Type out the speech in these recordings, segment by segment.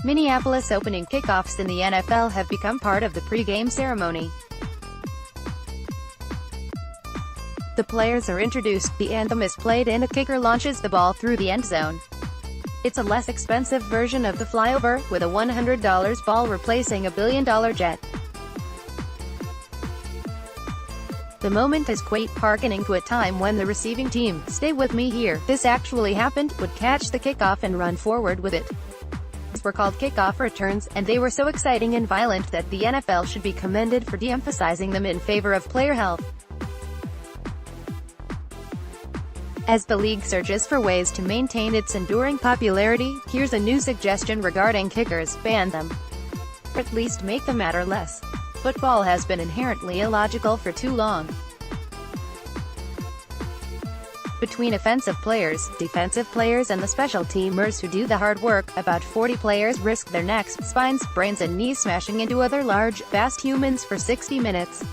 Minneapolis Opening kickoffs in the NFL have become part of the pregame ceremony. The players are introduced, the anthem is played and a kicker launches the ball through the end zone. It's a less expensive version of the flyover, with a $100 ball replacing a $1 billion jet. The moment is quaint, hearkening to a time when the receiving team, stay with me here, this actually happened, would catch the kickoff and run forward with it. These were called kickoff returns, and they were so exciting and violent that the NFL should be commended for de-emphasizing them in favor of player health. As the league searches for ways to maintain its enduring popularity, here's a new suggestion regarding kickers: ban them. Or at least make the matter less. Football has been inherently illogical for too long. Between offensive players, defensive players and the special teamers who do the hard work, about 40 players risk their necks, spines, brains and knees smashing into other large, fast humans for 60 minutes.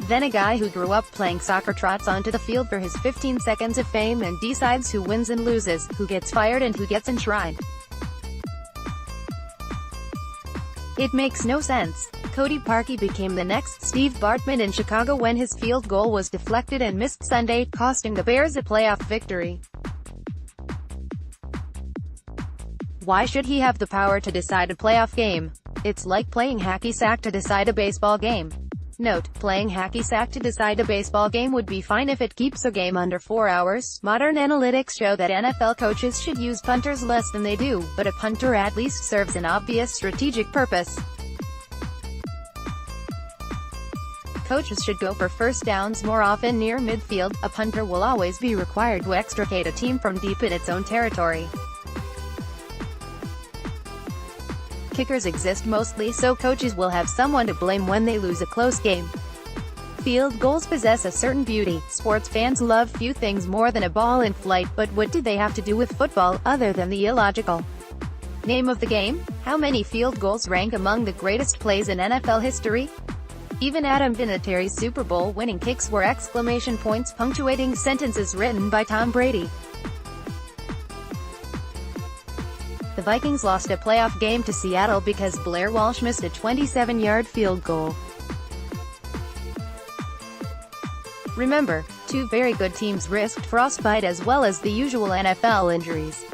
Then a guy who grew up playing soccer trots onto the field for his 15 seconds of fame and decides who wins and loses, who gets fired and who gets enshrined. It makes no sense. Cody Parkey became the next Steve Bartman in Chicago when his field goal was deflected and missed Sunday, costing the Bears a playoff victory. Why should he have the power to decide a playoff game? It's like playing hacky sack to decide a baseball game. Note: playing hacky sack to decide a baseball game would be fine if it keeps a game under 4 hours. Modern analytics show that NFL coaches should use punters less than they do, but a punter at least serves an obvious strategic purpose. Coaches should go for first downs more often near midfield. A punter will always be required to extricate a team from deep in its own territory. Kickers exist mostly so coaches will have someone to blame when they lose a close game. Field goals possess a certain beauty. Sports fans love few things more than a ball in flight, but what do they have to do with football, other than the illogical? Name of the game? How many field goals rank among the greatest plays in NFL history? Even Adam Vinatieri's Super Bowl winning kicks were exclamation points punctuating sentences written by Tom Brady. The Vikings lost a playoff game to Seattle because Blair Walsh missed a 27-yard field goal. Remember, two very good teams risked frostbite as well as the usual NFL injuries.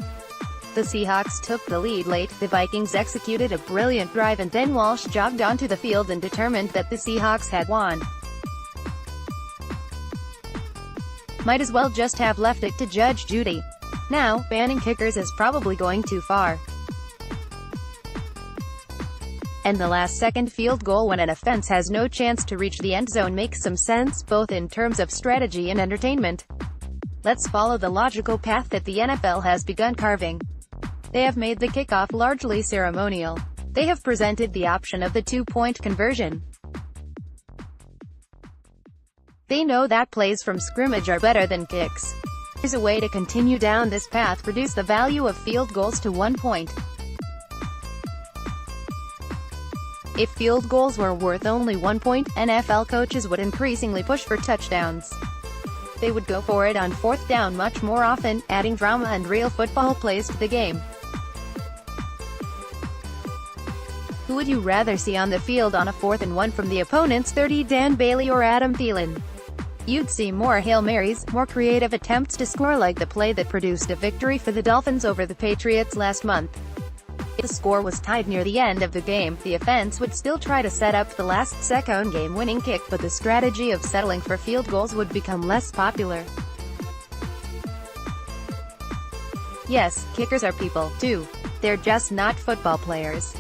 The Seahawks took the lead late, the Vikings executed a brilliant drive and then Walsh jogged onto the field and determined that the Seahawks had won. Might as well just have left it to Judge Judy. Now, banning kickers is probably going too far. And the last-second field goal when an offense has no chance to reach the end zone makes some sense, both in terms of strategy and entertainment. Let's follow the logical path that the NFL has begun carving. They have made the kickoff largely ceremonial. They have presented the option of the two-point conversion. They know that plays from scrimmage are better than kicks. Here's a way to continue down this path: reduce the value of field goals to 1 point. If field goals were worth only 1 point, NFL coaches would increasingly push for touchdowns. They would go for it on fourth down much more often, adding drama and real football plays to the game. Who would you rather see on the field on a 4th and 1 from the opponent's 30, Dan Bailey or Adam Thielen? You'd see more Hail Marys, more creative attempts to score like the play that produced a victory for the Dolphins over the Patriots last month. If the score was tied near the end of the game, the offense would still try to set up the last-second game-winning kick, but the strategy of settling for field goals would become less popular. Yes, kickers are people, too. They're just not football players.